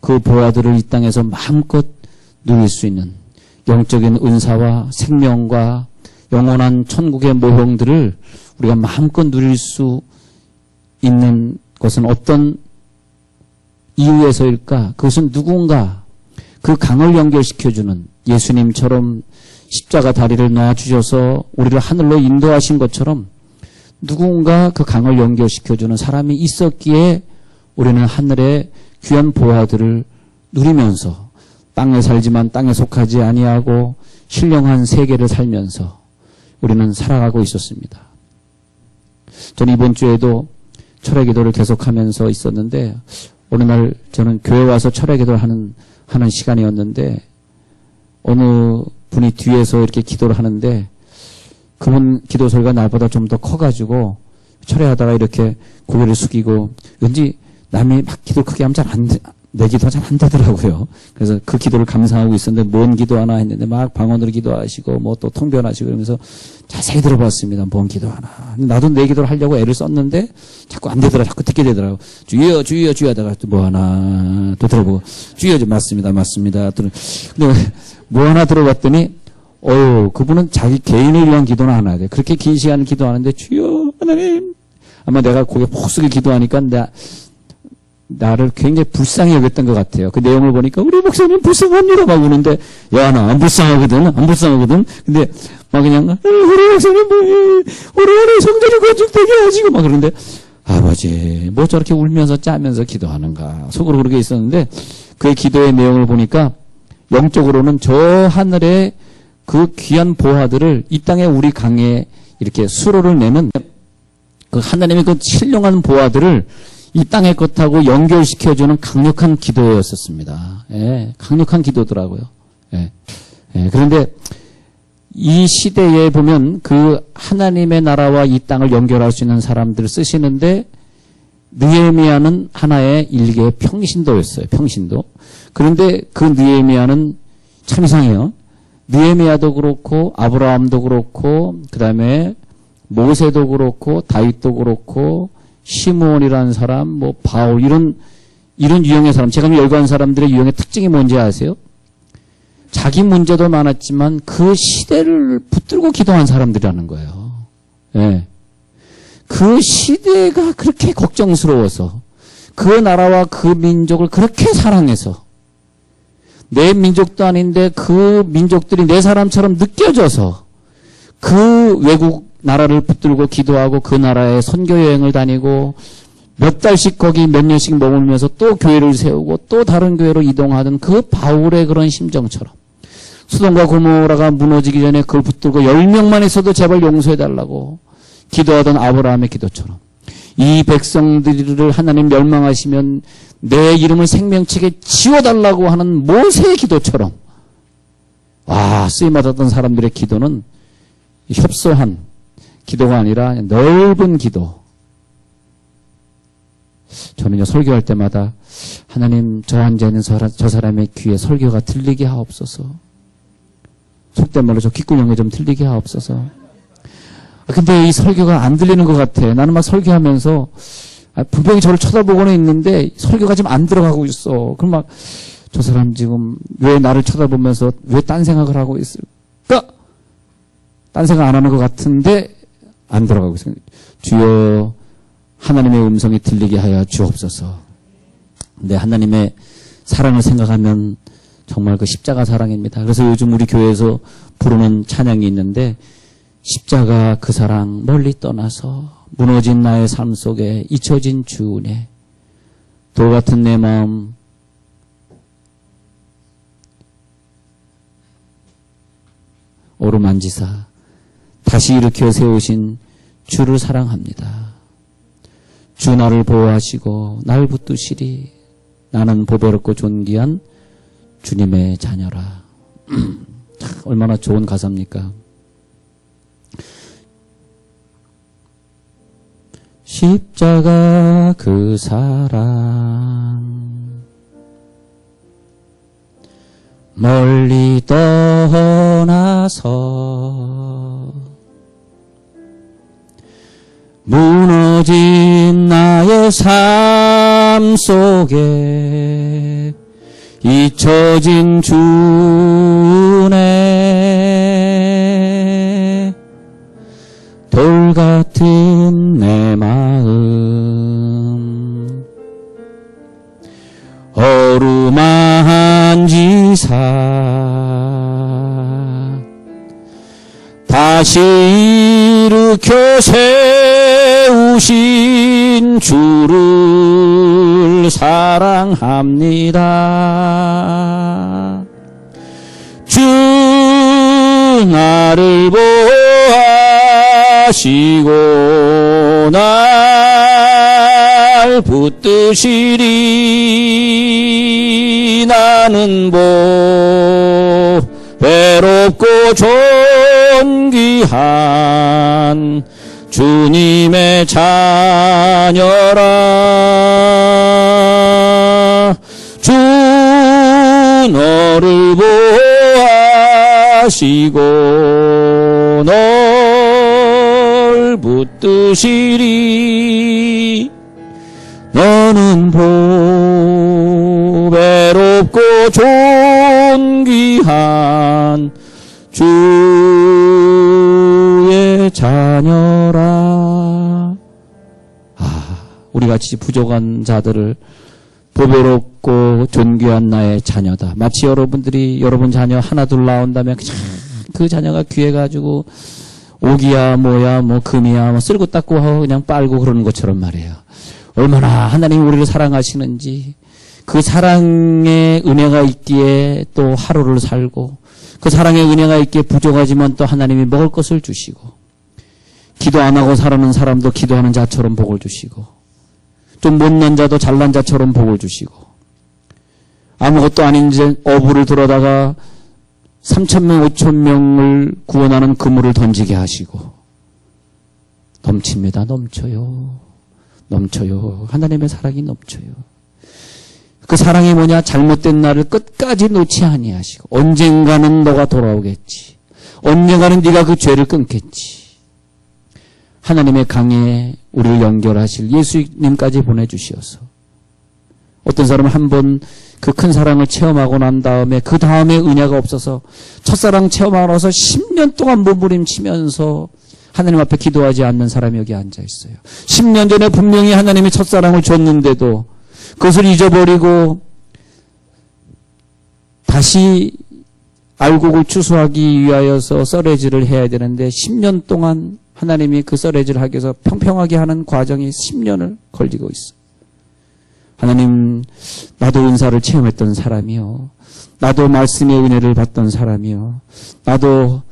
그 보화들을 이 땅에서 마음껏 누릴 수 있는 영적인 은사와 생명과 영원한 천국의 모형들을 우리가 마음껏 누릴 수 있는 것은 어떤 이유에서일까? 그것은 누군가 그 강을 연결시켜주는 예수님처럼 십자가 다리를 놔주셔서 우리를 하늘로 인도하신 것처럼 누군가 그 강을 연결시켜주는 사람이 있었기에 우리는 하늘의 귀한 보화들을 누리면서 땅에 살지만 땅에 속하지 아니하고 신령한 세계를 살면서 우리는 살아가고 있었습니다. 저는 이번 주에도 철회 기도를 계속하면서 있었는데 어느 날 저는 교회 와서 철회 기도를 하는 시간이었는데 어느 분이 뒤에서 이렇게 기도를 하는데 그분 기도 소리가 나보다 좀 더 커가지고 철회하다가 이렇게 고개를 숙이고 왠지 남이 막 기도 크게 하면 내 기도가 잘 안 되더라고요. 그래서 그 기도를 감상하고 있었는데 뭔 기도하나 했는데 막 방언으로 기도하시고 뭐 또 통변하시고 그러면서 자세히 들어봤습니다. 뭔 기도하나. 나도 내 기도를 하려고 애를 썼는데 자꾸 안 되더라. 자꾸 듣게 되더라고. 주여 주여 주여 하다가 또 뭐 하나 또 들어보고 주여 맞습니다. 근데 뭐 하나 들어봤더니 그분은 자기 개인을 위한 기도는 안 하대. 그렇게 긴 시간을 기도하는데 주여 하나님 아마 내가 고개 푹 숙여 기도하니까 나를 굉장히 불쌍히 여겼던 것 같아요. 그 내용을 보니까 우리 목사님 불쌍합니다 막 우는데 야 나 안 불쌍하거든. 근데 막 그냥 우리 목사님 우리 성전을 건축되게 하시고 막 그러는데 아버지 뭐 저렇게 울면서 짜면서 기도하는가 속으로 그렇게 있었는데 그의 기도의 내용을 보니까 영적으로는 저 하늘의 그 귀한 보화들을 이 땅에 우리 강에 이렇게 수로를 내는 그 하나님의 그 신령한 보화들을 이 땅의 것하고 연결시켜주는 강력한 기도였었습니다. 예, 강력한 기도더라고요. 예, 그런데 이 시대에 보면 그 하나님의 나라와 이 땅을 연결할 수 있는 사람들을 쓰시는데 느헤미야는 하나의 일개의 평신도였어요. 평신도. 그런데 그 느헤미야는 참 이상해요. 느헤미야도 그렇고 아브라함도 그렇고 그다음에 모세도 그렇고 다윗도 그렇고 시므온이라는 사람, 뭐 바울 이런 유형의 사람, 제가 열거한 사람들의 유형의 특징이 뭔지 아세요? 자기 문제도 많았지만 그 시대를 붙들고 기도한 사람들이라는 거예요. 예. 그 시대가 그렇게 걱정스러워서 그 나라와 그 민족을 그렇게 사랑해서 내 민족도 아닌데 그 민족들이 내 사람처럼 느껴져서 그 외국 나라를 붙들고 기도하고 그 나라에 선교 여행을 다니고 몇 달씩 거기 몇 년씩 머물면서 또 교회를 세우고 또 다른 교회로 이동하던 그 바울의 그런 심정처럼 소돔과 고모라가 무너지기 전에 그걸 붙들고 10명만 있어도 제발 용서해달라고 기도하던 아브라함의 기도처럼 이 백성들을 하나님 멸망하시면 내 이름을 생명책에 지워달라고 하는 모세의 기도처럼 쓰임받았던 사람들의 기도는 협소한 기도가 아니라 넓은 기도. 저는요 설교할 때마다 하나님 저 앉아있는 저 사람의 귀에 설교가 들리게 하옵소서. 속된 말로 저 귓구녕에 좀 들리게 하옵소서. 근데 이 설교가 안 들리는 것 같아. 나는 막 설교하면서 분명히 저를 쳐다보고는 있는데 설교가 지금 안 들어가고 있어. 그럼 막 저 사람 지금 왜 나를 쳐다보면서 왜 딴 생각을 하고 있을까? 딴 생각 안 하는 것 같은데 안 들어가고 있어요. 주여 하나님의 음성이 들리게 하여 주옵소서. 근데 하나님의 사랑을 생각하면 정말 그 십자가 사랑입니다. 그래서 요즘 우리 교회에서 부르는 찬양이 있는데 십자가 그 사랑 멀리 떠나서 무너진 나의 삶 속에 잊혀진 주 은혜 돌 같은 내 마음 오르만지사 다시 일으켜 세우신 주를 사랑합니다. 주 나를 보호하시고 날 붙드시리 나는 보배롭고 존귀한 주님의 자녀라. 얼마나 좋은 가사입니까? 십자가 그 사랑 멀리 떠나서 무너진 나의 삶 속에 잊혀진 주네 돌 같은 내 마음 어루만한 지사 다시 일으켜 세우신 주를 사랑합니다. 주 나를 보호하시고 날 붙드시리 나는 외롭고 존귀한 주님의 자녀라. 주 너를 보호하시고 널 붙드시리 너는 외롭고 존귀한 주의 자녀라. 우리같이 부족한 자들을 보배롭고 존귀한 나의 자녀다. 마치 여러분들이 여러분 자녀 하나 둘 낳은다면 그 자녀가 귀해가지고 옥이야 뭐야 뭐 금이야 뭐 쓸고 닦고 하고 그냥 빨고 그러는 것처럼 말이에요. 얼마나 하나님이 우리를 사랑하시는지 그 사랑의 은혜가 있기에 또 하루를 살고 그 사랑의 은혜가 있기에 부족하지만 또 하나님이 먹을 것을 주시고 기도 안 하고 살아는 사람도 기도하는 자처럼 복을 주시고 좀 못난 자도 잘난 자처럼 복을 주시고 아무것도 아닌 어부를 들어다가 3,000명 5,000명을 구원하는 그물을 던지게 하시고 넘칩니다. 넘쳐요. 하나님의 사랑이 넘쳐요. 그 사랑이 뭐냐? 잘못된 나를 끝까지 놓지 아니하시고 언젠가는 너가 돌아오겠지. 언젠가는 네가 그 죄를 끊겠지. 하나님의 강에 우리를 연결하실 예수님까지 보내주시어서 어떤 사람은 한번 그 큰 사랑을 체험하고 난 다음에 그 다음에 은혜가 없어서 첫사랑 체험하고 나서 10년 동안 몸부림치면서 하나님 앞에 기도하지 않는 사람이 여기 앉아 있어요. 10년 전에 분명히 하나님이 첫사랑을 줬는데도 그것을 잊어버리고 다시 알곡을 추수하기 위하여서 썰매질을 해야 되는데 10년 동안 하나님이 그 썰매질을 하기 위해서 평평하게 하는 과정이 10년을 걸리고 있어. 하나님, 나도 은사를 체험했던 사람이요. 나도 말씀의 은혜를 받던 사람이요. 나도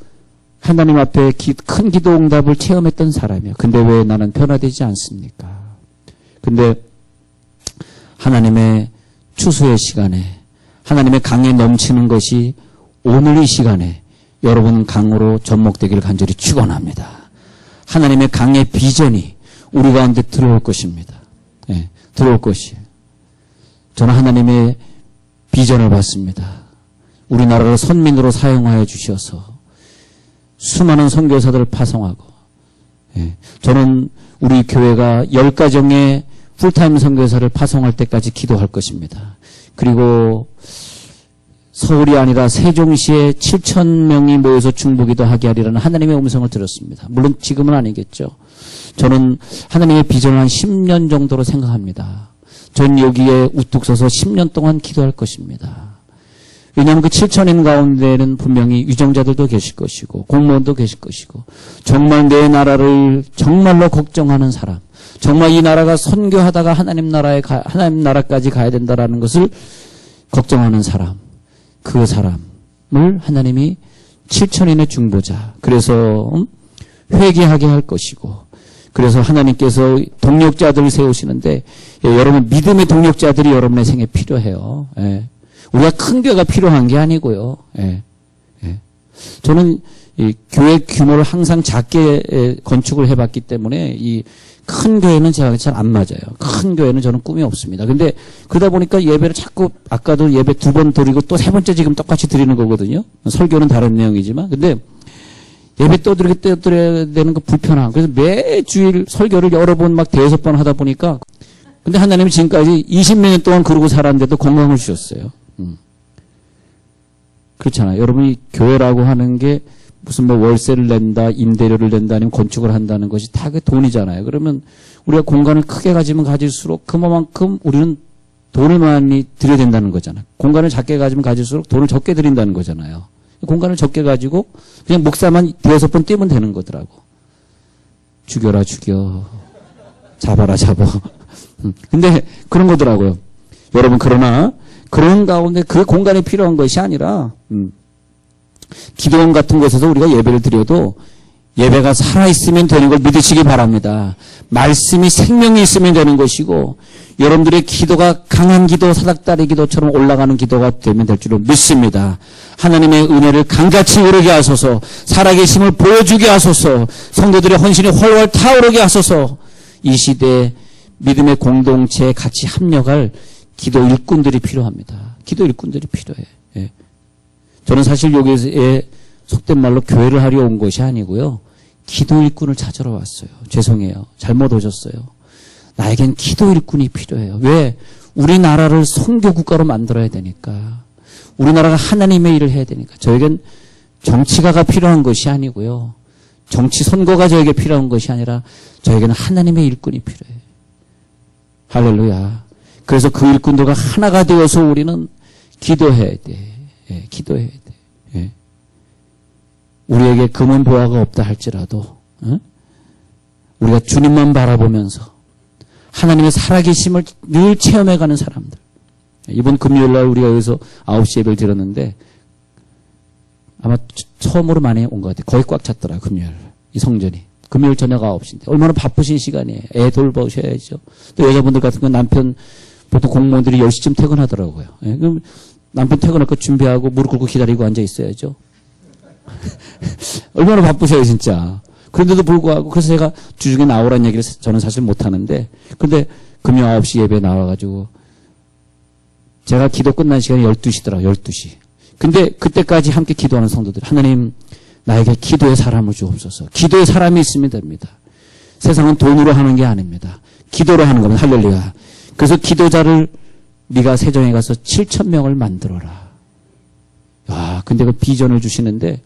하나님 앞에 큰 기도 응답을 체험했던 사람이요. 근데 왜 나는 변화되지 않습니까? 근데 하나님의 추수의 시간에 하나님의 강에 넘치는 것이 오늘 이 시간에 여러분 강으로 접목되기를 간절히 축원합니다. 하나님의 강의 비전이 우리 가운데 들어올 것입니다. 네, 들어올 것이에요. 저는 하나님의 비전을 봤습니다. 우리나라를 선민으로 사용하여 주셔서 수많은 선교사들을 파송하고 저는 우리 교회가 10가정의 풀타임 선교사를 파송할 때까지 기도할 것입니다. 그리고 서울이 아니라 세종시에 7,000명이 모여서 중보기도 하게 하리라는 하나님의 음성을 들었습니다. 물론 지금은 아니겠죠. 저는 하나님의 비전을 한 10년 정도로 생각합니다. 전 여기에 우뚝 서서 10년 동안 기도할 것입니다. 왜냐하면 그 7,000인 가운데는 분명히 유정자들도 계실 것이고 공무원도 계실 것이고 정말 내 나라를 정말로 걱정하는 사람, 정말 이 나라가 선교하다가 하나님 나라까지 가야 된다라는 것을 걱정하는 사람, 그 사람을 하나님이 7,000인의 중보자, 그래서 회개하게 할 것이고, 그래서 하나님께서 동력자들을 세우시는데, 여러분 믿음의 동력자들이 여러분의 생에 필요해요. 우리가 큰 교회가 필요한 게 아니고요. 저는 이 교회 규모를 항상 작게 건축을 해봤기 때문에 이 큰 교회는 제가 잘 안 맞아요. 큰 교회는 저는 꿈이 없습니다. 근데 그러다 보니까 예배를 자꾸 아까도 예배 2번 드리고 또 3번째 지금 똑같이 드리는 거거든요. 설교는 다른 내용이지만. 근데 예배 떠드려야 되는 거 불편함. 그래서 매주일 설교를 여러 번 막 5번 하다 보니까 근데 하나님이 지금까지 20몇 년 동안 그러고 살았는데도 건강을 주셨어요. 그렇잖아요. 여러분이 교회라고 하는 게 무슨 뭐 월세를 낸다, 임대료를 낸다, 아니면 건축을 한다는 것이 다 그 돈이잖아요. 그러면 우리가 공간을 크게 가지면 가질수록 그만큼 우리는 돈을 많이 들여야 된다는 거잖아요. 공간을 작게 가지면 가질수록 돈을 적게 들인다는 거잖아요. 공간을 적게 가지고 그냥 목사만 5번 뛰면 되는 거더라고. 죽여라 죽여. 잡아라 잡아. 근데 그런 거더라고요. 여러분 그러나 그런 가운데 그 공간이 필요한 것이 아니라 기도원 같은 곳에서 우리가 예배를 드려도 예배가 살아있으면 되는 걸 믿으시기 바랍니다. 말씀이 생명이 있으면 되는 것이고 여러분들의 기도가 강한 기도, 사닥다리 기도처럼 올라가는 기도가 되면 될 줄을 믿습니다. 하나님의 은혜를 강같이 오르게 하소서, 살아계심을 보여주게 하소서, 성도들의 헌신이 훨훨 타오르게 하소서. 이 시대에 믿음의 공동체에 같이 합력할 기도 일꾼들이 필요합니다. 기도 일꾼들이 필요해. 예. 저는 사실 여기에 속된 말로 교회를 하려 온 것이 아니고요. 기도 일꾼을 찾으러 왔어요. 죄송해요. 잘못 오셨어요. 나에겐 기도 일꾼이 필요해요. 왜? 우리나라를 선교 국가로 만들어야 되니까. 우리나라가 하나님의 일을 해야 되니까. 저에겐 정치가가 필요한 것이 아니고요. 정치 선거가 저에게 필요한 것이 아니라 저에게는 하나님의 일꾼이 필요해요. 할렐루야. 그래서 그 일꾼들과 하나가 되어서 우리는 기도해야 돼. 예, 기도해야 돼. 예. 우리에게 금은 보화가 없다 할지라도 우리가 주님만 바라보면서 하나님의 살아계심을 늘 체험해가는 사람들. 이번 금요일날 우리가 여기서 9시 예배를 드렸는데 아마 처음으로 많이 온 것 같아요. 거의 꽉 찼더라 금요일. 이 성전이. 금요일 저녁 9시인데 얼마나 바쁘신 시간이에요. 애 돌보셔야죠. 또 여자분들 같은 건 남편 보통 공무원들이 10시쯤 퇴근하더라고요. 예, 그럼 남편 퇴근할 거 준비하고 무릎 꿇고 기다리고 앉아 있어야죠. 얼마나 바쁘셔요 진짜. 그런데도 불구하고 그래서 제가 주중에 나오라는 얘기를 저는 사실 못하는데 근데 금요 9시 예배에 나와가지고 제가 기도 끝난 시간이 12시더라. 12시. 근데 그때까지 함께 기도하는 성도들 하나님 나에게 기도의 사람을 주옵소서. 기도의 사람이 있으면 됩니다. 세상은 돈으로 하는 게 아닙니다. 기도로 하는 겁니다. 할렐루야. 그래서 기도자를 네가 세종에 가서 7,000명을 만들어라. 야, 근데 그 비전을 주시는데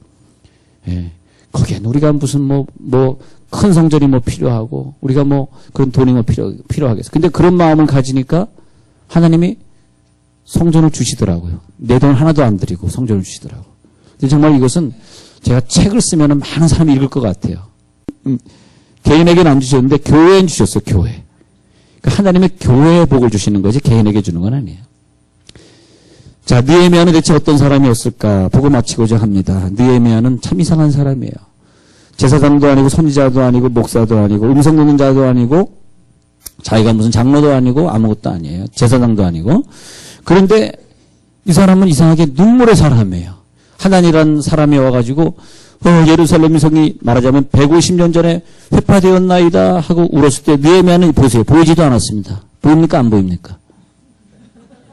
예, 거기엔 우리가 무슨 큰 성전이 필요하고 우리가 그런 돈이 필요하겠어. 근데 그런 마음을 가지니까 하나님이 성전을 주시더라고요. 내 돈 하나도 안 드리고 성전을 주시더라고요. 근데 정말 이것은 제가 책을 쓰면 많은 사람이 읽을 것 같아요. 개인에게는 안 주셨는데 교회엔 주셨어요. 교회. 그러니까 하나님의 교회에 복을 주시는 거지 개인에게 주는 건 아니에요. 자, 느헤미야는 대체 어떤 사람이었을까 보고 마치고자 합니다. 느헤미야는 참 이상한 사람이에요. 제사장도 아니고 선지자도 아니고 목사도 아니고 음성 듣는 자도 아니고 자기가 무슨 장로도 아니고 아무것도 아니에요. 제사장도 아니고. 그런데 이 사람은 이상하게 눈물의 사람이에요. 하나님이란 사람이 와가지고 예루살렘 성이 말하자면 150년 전에 회파되었나이다 하고 울었을 때 느헤미야는 보세요. 보이지도 않았습니다. 보입니까? 안 보입니까?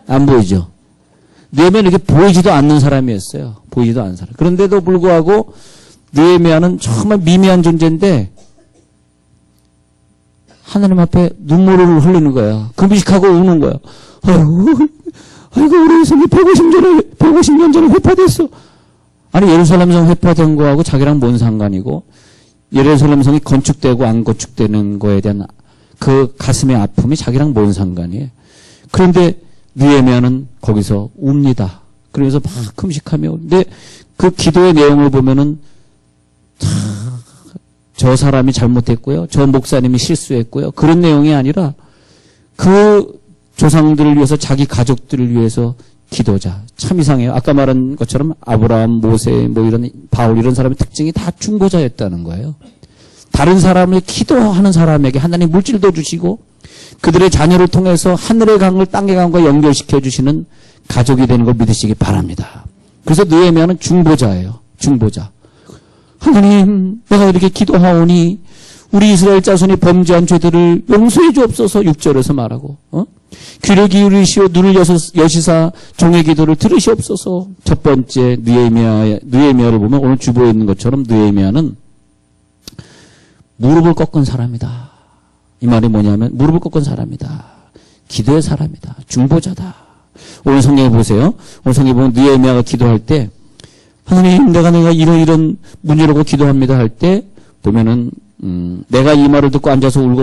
안 보이죠? 느헤미야는 이렇게 보이지도 않는 사람이었어요. 보이지도 않는 사람. 그런데도 불구하고 느헤미야는 정말 미미한 존재인데 하나님 앞에 눈물을 흘리는 거야. 금식하고 우는 거야. 아이고 우리 성이 150년 전에 회파됐어. 아니 예루살렘 성 회파된 거하고 자기랑 뭔 상관이고 예루살렘 성이 건축되고 안 건축되는 거에 대한 그 가슴의 아픔이 자기랑 뭔 상관이에요. 그런데 느헤미야는 거기서 웁니다. 그래서 막 금식하며 근데 그 기도의 내용을 보면은 저 사람이 잘못했고요. 저 목사님이 실수했고요. 그런 내용이 아니라 그 조상들을 위해서 자기 가족들을 위해서 기도자. 참 이상해요. 아까 말한 것처럼 아브라함, 모세, 이런 바울 이런 사람의 특징이 다 중보자였다는 거예요. 다른 사람을 기도하는 사람에게 하나님 물질도 주시고 그들의 자녀를 통해서 하늘의 강을 땅의 강과 연결시켜 주시는 가족이 되는 걸 믿으시기 바랍니다. 그래서 느헤미야는 중보자예요. 중보자. 하나님, 내가 이렇게 기도하오니 우리 이스라엘 자손이 범죄한 죄들을 용서해 주옵소서 6절에서 말하고 귀를 기울이시오 눈을 여시사 종의 기도를 들으시옵소서. 첫 번째 느헤미야를 보면 오늘 주보에 있는 것처럼 느헤미야는 무릎을 꺾은 사람이다. 이 말이 뭐냐면 무릎을 꺾은 사람이다. 기도의 사람이다. 중보자다. 오늘 성경에 보세요. 오늘 성경에 보면 느헤미야가 기도할 때 하나님, 내가 이런 문제라고 기도합니다 할 때 보면은 내가 이 말을 듣고 앉아서 울고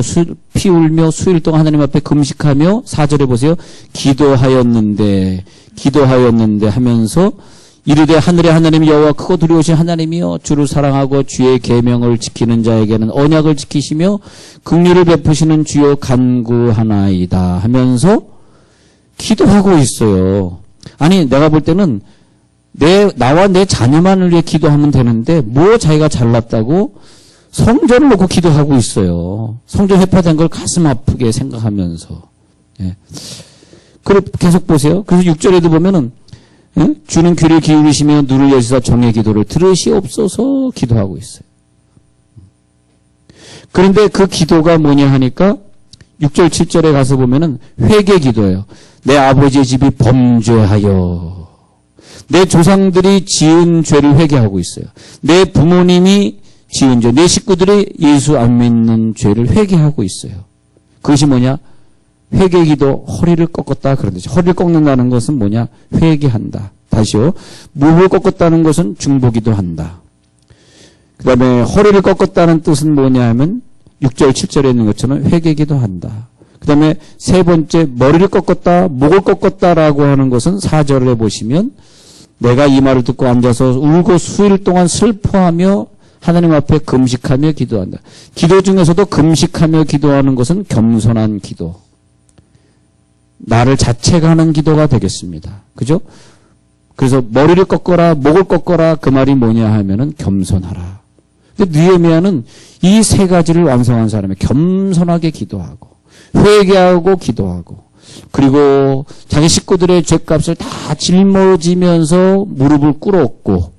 피 울며 수일 동안 하나님 앞에 금식하며 4절에 보세요. 기도하였는데 하면서 이르되 하늘의 하나님 여호와 크고 두려우신 하나님이여 주를 사랑하고 주의 계명을 지키는 자에게는 언약을 지키시며 긍휼을 베푸시는 주여 간구하나이다 하면서 기도하고 있어요. 아니 내가 볼 때는 나와 내 자녀만을 위해 기도하면 되는데 뭐 자기가 잘났다고 성전을 놓고 기도하고 있어요. 성전 회파된 걸 가슴 아프게 생각하면서. 예. 그래 계속 보세요. 그래서 6절에도 보면은 예? 주는 귀를 기울이시며 눈을 여시사 종의 기도를 들으시옵소서 기도하고 있어요. 그런데 그 기도가 뭐냐 하니까 6절 7절에 가서 보면은 회개 기도예요. 내 아버지의 집이 범죄하여 내 조상들이 지은 죄를 회개하고 있어요. 내 부모님이 지은 죄, 내 식구들이 예수 안 믿는 죄를 회개하고 있어요. 그것이 뭐냐? 회개기도 허리를 꺾었다 그런 뜻이죠. 허리를 꺾는다는 것은 뭐냐? 회개한다. 다시요. 무릎을 꺾었다는 것은 중보기도 한다. 그 다음에 허리를 꺾었다는 뜻은 뭐냐 하면 6절 7절에 있는 것처럼 회개기도 한다. 그 다음에 세 번째 머리를 꺾었다, 목을 꺾었다라고 하는 것은 4절에 보시면 내가 이 말을 듣고 앉아서 울고 수일 동안 슬퍼하며 하나님 앞에 금식하며 기도한다. 기도 중에서도 금식하며 기도하는 것은 겸손한 기도. 나를 자책하는 기도가 되겠습니다. 그죠? 그래서 머리를 꺾어라, 목을 꺾어라 그 말이 뭐냐 하면은 겸손하라. 근데 느헤미야는 이 세 가지를 완성한 사람이 겸손하게 기도하고 회개하고 기도하고 그리고 자기 식구들의 죄값을 다 짊어지면서 무릎을 꿇었고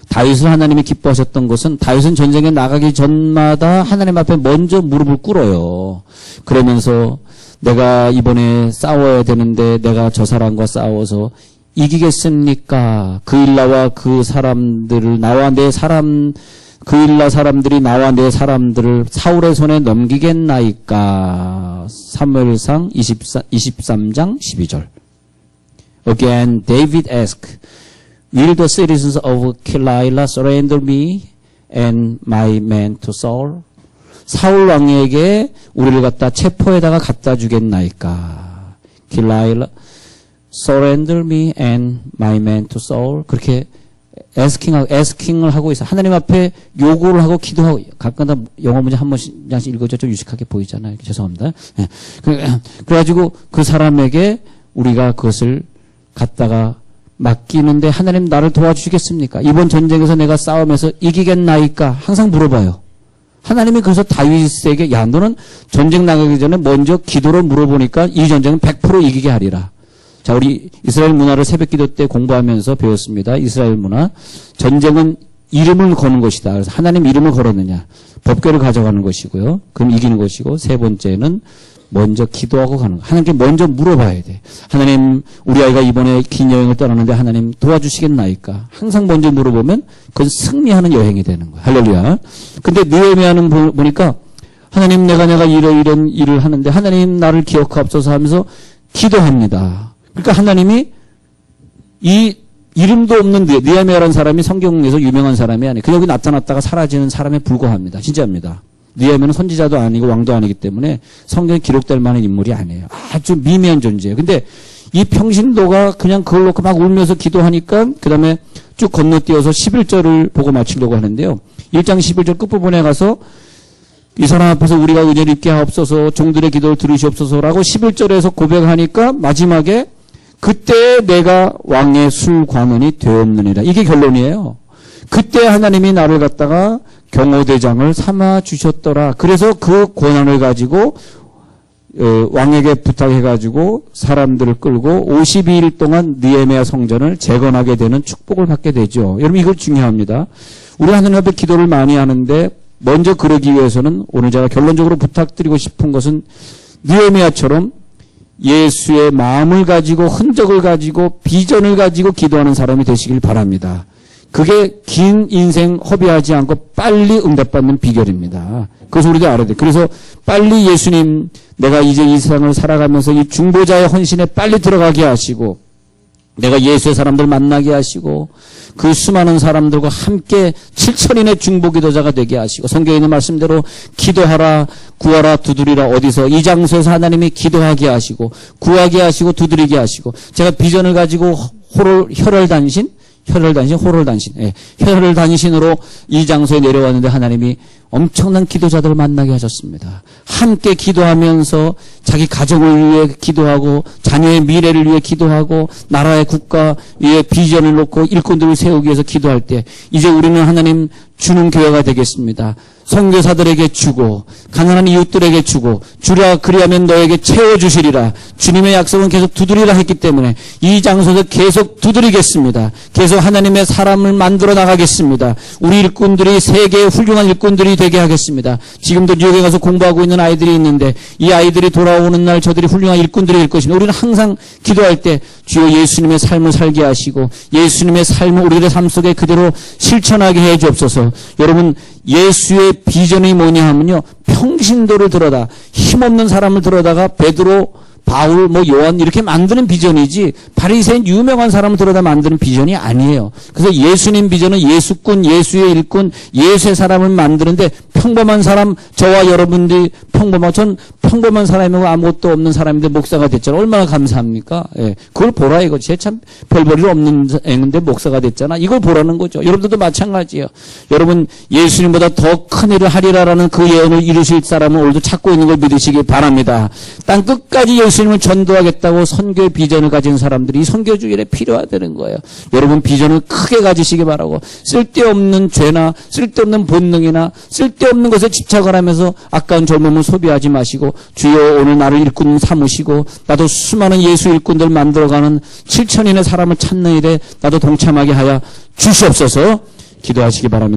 다윗을 하나님이 기뻐하셨던 것은 다윗은 전쟁에 나가기 전마다 하나님 앞에 먼저 무릎을 꿇어요. 그러면서 내가 이번에 싸워야 되는데 내가 저 사람과 싸워서 이기겠습니까? 그 일라와 그 사람들을 그 일라 사람들이 나와 내 사람들을 사울의 손에 넘기겠나이까? 사무엘상 23장 12절. Again, David asked, Will the citizens of Keilah surrender me and my men to Saul? 사울 왕에게 우리를 갖다 체포에다가 갖다 주겠나이까? Keilah surrender me and my men to Saul. 그렇게 asking을 하고 있어. 하나님 앞에 요구를 하고 기도하고. 가끔가다 영어 문제 한 번씩 읽어줘 좀 유식하게 보이잖아요. 죄송합니다. 네. 그래가지고 그 사람에게 우리가 그것을 갖다가 맡기는데 하나님 나를 도와주시겠습니까? 이번 전쟁에서 내가 싸움에서 이기겠나이까? 항상 물어봐요. 하나님이 그래서 다윗에게 야 너는 전쟁 나가기 전에 먼저 기도로 물어보니까 이 전쟁은 100% 이기게 하리라. 자, 우리 이스라엘 문화를 새벽 기도 때 공부하면서 배웠습니다. 이스라엘 문화. 전쟁은 이름을 거는 것이다. 그래서 하나님 이름을 걸었느냐. 법궤를 가져가는 것이고요. 그럼 이기는 것이고 세 번째는 먼저 기도하고 가는 거. 하나님께 먼저 물어봐야 돼. 하나님, 우리 아이가 이번에 긴 여행을 떠나는데 하나님 도와주시겠나이까? 항상 먼저 물어보면 그건 승리하는 여행이 되는 거야. 할렐루야. 근데 느헤미야는 보니까 하나님 내가 이런 일을 하는데 하나님 나를 기억하옵소서 하면서 기도합니다. 그러니까 하나님이 이 이름도 없는 느헤미야라는 사람이 성경에서 유명한 사람이 아니에요. 그냥 여기 나타났다가 사라지는 사람에 불과합니다. 진짜입니다. 느헤미야는 선지자도 아니고 왕도 아니기 때문에 성경에 기록될 만한 인물이 아니에요. 아주 미미한 존재예요. 근데 이 평신도가 그냥 그걸 놓고 막 울면서 기도하니까 그 다음에 쭉 건너뛰어서 11절을 보고 마치려고 하는데요. 1장 11절 끝부분에 가서 이 사람 앞에서 우리가 은혜를 입게 하옵소서 종들의 기도를 들으시옵소서라고 11절에서 고백하니까 마지막에 그때 내가 왕의 술관원이 되었느니라. 이게 결론이에요. 그때 하나님이 나를 갖다가 경호대장을 삼아 주셨더라. 그래서 그 권한을 가지고 왕에게 부탁해가지고 사람들을 끌고 52일 동안 느헤미야 성전을 재건하게 되는 축복을 받게 되죠. 여러분 이걸 중요합니다. 우리 하나님 앞에 기도를 많이 하는데 먼저 그러기 위해서는 오늘 제가 결론적으로 부탁드리고 싶은 것은 느헤미야처럼 예수의 마음을 가지고 흔적을 가지고 비전을 가지고 기도하는 사람이 되시길 바랍니다. 그게 긴 인생 허비하지 않고 빨리 응답받는 비결입니다. 그것을 우리도 알아야 돼요. 그래서 빨리 예수님 내가 이제 이 세상을 살아가면서 이 중보자의 헌신에 빨리 들어가게 하시고 내가 예수의 사람들 만나게 하시고 그 수많은 사람들과 함께 7천인의 중보기도자가 되게 하시고 성경에 있는 말씀대로 기도하라 구하라 두드리라 어디서 이 장소에서 하나님이 기도하게 하시고 구하게 하시고 두드리게 하시고 제가 비전을 가지고 혈혈단신 혈혈단신으로 이 장소에 내려왔는데 하나님이 엄청난 기도자들을 만나게 하셨습니다. 함께 기도하면서 자기 가정을 위해 기도하고 자녀의 미래를 위해 기도하고 나라의 국가 위에 비전을 놓고 일꾼들을 세우기 위해서 기도할 때 이제 우리는 하나님 주는 교회가 되겠습니다. 선교사들에게 주고 가난한 이웃들에게 주고 주라 그리하면 너에게 채워주시리라. 주님의 약속은 계속 두드리라 했기 때문에 이 장소에서 계속 두드리겠습니다. 계속 하나님의 사람을 만들어 나가겠습니다. 우리 일꾼들이 세계의 훌륭한 일꾼들이 되게 하겠습니다. 지금도 뉴욕에 가서 공부하고 있는 아이들이 있는데 이 아이들이 돌아오는 날 저들이 훌륭한 일꾼들이 될 것입니다. 우리는 항상 기도할 때 주여 예수님의 삶을 살게 하시고 예수님의 삶을 우리들의 삶 속에 그대로 실천하게 해 주옵소서. 여러분 예수의 비전이 뭐냐 하면요. 평신도를 들어다 힘없는 사람을 들어다가 베드로 바울, 요한 이렇게 만드는 비전이지 바리새인 유명한 사람을 들어다 만드는 비전이 아니에요. 그래서 예수님 비전은 예수꾼, 예수의 일꾼, 예수의 사람을 만드는데 평범한 사람, 저와 여러분들이 전 평범한 사람이고 아무것도 없는 사람인데 목사가 됐잖아. 얼마나 감사합니까? 예. 그걸 보라 이거지. 참 별볼일 없는 애인데 목사가 됐잖아. 이걸 보라는 거죠. 여러분들도 마찬가지예요. 여러분 예수님보다 더 큰 일을 하리라라는 그 예언을 이루실 사람은 오늘도 찾고 있는 걸 믿으시기 바랍니다. 땅 끝까지 예수님을 전도하겠다고 선교의 비전을 가진 사람들이 이 선교주일에 필요하다는 거예요. 여러분 비전을 크게 가지시기 바라고 쓸데없는 죄나 쓸데없는 본능이나 쓸데없는 것에 집착을 하면서 아까운 젊음을 소비하지 마시고 주여 오늘 나를 일꾼 삼으시고 나도 수많은 예수 일꾼들 만들어가는 7천인의 사람을 찾는 일에 나도 동참하게 하여 주시옵소서. 기도하시기 바랍니다.